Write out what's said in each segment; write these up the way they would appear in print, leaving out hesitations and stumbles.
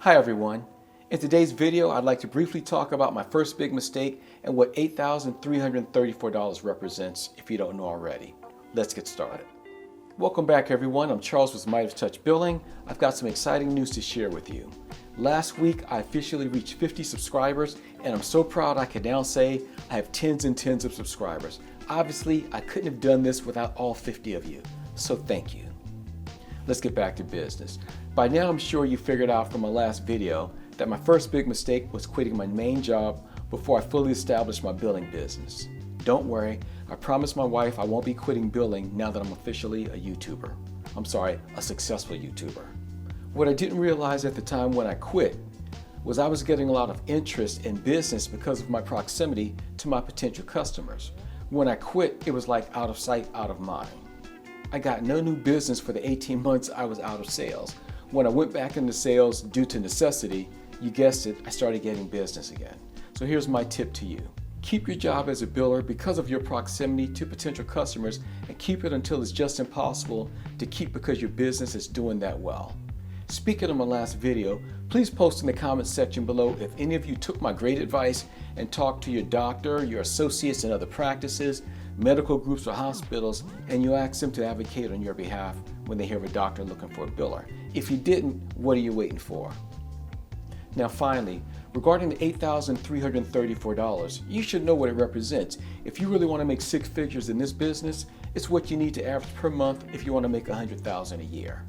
Hi everyone. In today's video, I'd like to briefly talk about my first big mistake and what $8,334 represents if you don't know already. Let's get started. Welcome back everyone. I'm Charles with Midas Touch Billing. I've got some exciting news to share with you. Last week, I officially reached 50 subscribers and I'm so proud I can now say I have tens and tens of subscribers. Obviously, I couldn't have done this without all 50 of you, so thank you. Let's get back to business. By now, I'm sure you figured out from my last video that my first big mistake was quitting my main job before I fully established my billing business. Don't worry, I promised my wife I won't be quitting billing now that I'm officially a YouTuber. I'm sorry, a successful YouTuber. What I didn't realize at the time when I quit was I was getting a lot of interest in business because of my proximity to my potential customers. When I quit, it was like out of sight, out of mind. I got no new business for the 18 months I was out of sales. When I went back into sales due to necessity, you guessed it, I started getting business again. So here's my tip to you. Keep your job as a biller because of your proximity to potential customers and keep it until it's just impossible to keep because your business is doing that well. Speaking of my last video, please post in the comments section below if any of you took my great advice and talked to your doctor, your associates in other practices, medical groups or hospitals, and you asked them to advocate on your behalf when they hear of a doctor looking for a biller. If you didn't, what are you waiting for? Now finally, regarding the $8,334, you should know what it represents. If you really want to make six figures in this business, it's what you need to average per month if you want to make $100,000 a year.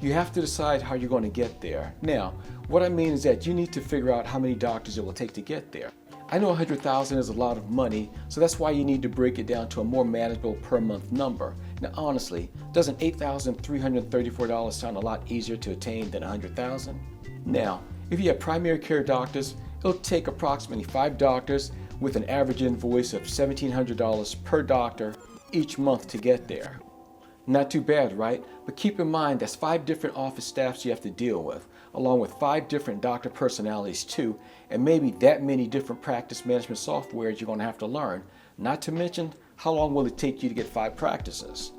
You have to decide how you're going to get there. Now, what I mean is that you need to figure out how many doctors it will take to get there. I know $100,000 is a lot of money, so that's why you need to break it down to a more manageable per month number. Now honestly, doesn't $8,334 sound a lot easier to attain than $100,000? Now, if you have primary care doctors, it'll take approximately 5 doctors with an average invoice of $1,700 per doctor each month to get there. Not too bad, right? But keep in mind that's 5 different office staffs you have to deal with, along with 5 different doctor personalities too, and maybe that many different practice management softwares you're going to have to learn, not to mention how long will it take you to get 5 practices.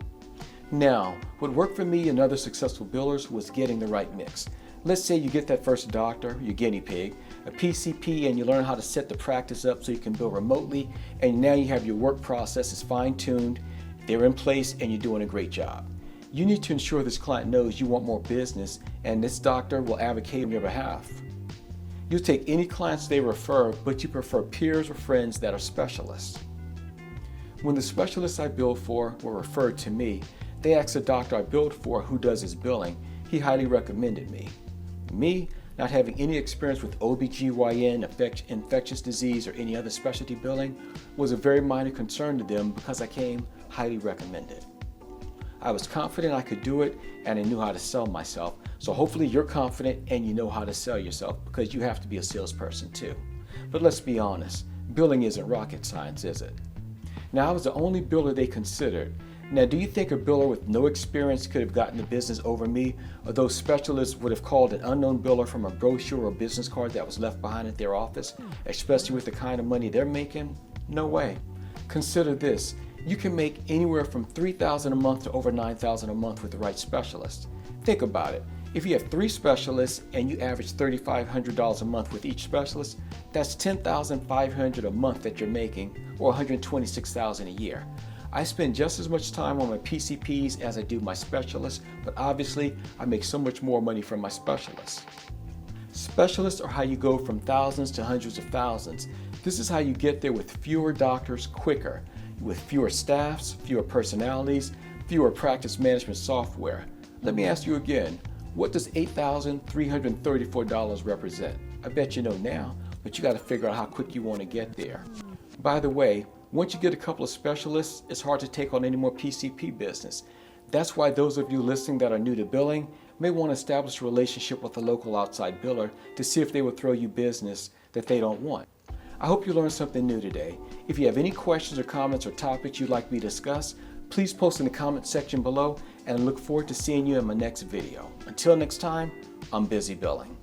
Now, what worked for me and other successful billers was getting the right mix. Let's say you get that first doctor, your guinea pig, a PCP, and you learn how to set the practice up so you can bill remotely, and now you have your work processes fine-tuned, they're in place, and you're doing a great job. You need to ensure this client knows you want more business and this doctor will advocate on your behalf. You'll take any clients they refer, but you prefer peers or friends that are specialists. When the specialists I billed for were referred to me, they asked the doctor I billed for who does his billing. He highly recommended me. Me, not having any experience with OBGYN, infectious disease, or any other specialty billing, was a very minor concern to them because I came highly recommended. I was confident I could do it and I knew how to sell myself. So hopefully you're confident and you know how to sell yourself because you have to be a salesperson too. But let's be honest, billing isn't rocket science, is it? Now I was the only biller they considered. Now do you think a biller with no experience could have gotten the business over me, or those specialists would have called an unknown biller from a brochure or business card that was left behind at their office, especially with the kind of money they're making? No way. Consider this. You can make anywhere from $3,000 a month to over $9,000 a month with the right specialist. Think about it. If you have 3 specialists and you average $3,500 a month with each specialist, that's $10,500 a month that you're making, or $126,000 a year. I spend just as much time on my PCPs as I do my specialists, but obviously I make so much more money from my specialists. Specialists are how you go from thousands to hundreds of thousands. This is how you get there with fewer doctors quicker, with fewer staffs, fewer personalities, fewer practice management software. Let me ask you again, what does $8,334 represent? I bet you know now, but you got to figure out how quick you want to get there. By the way, once you get a couple of specialists, it's hard to take on any more PCP business. That's why those of you listening that are new to billing may want to establish a relationship with a local outside biller to see if they will throw you business that they don't want. I hope you learned something new today. If you have any questions or comments or topics you'd like me to discuss, please post in the comment section below, and I look forward to seeing you in my next video. Until next time, I'm busy billing.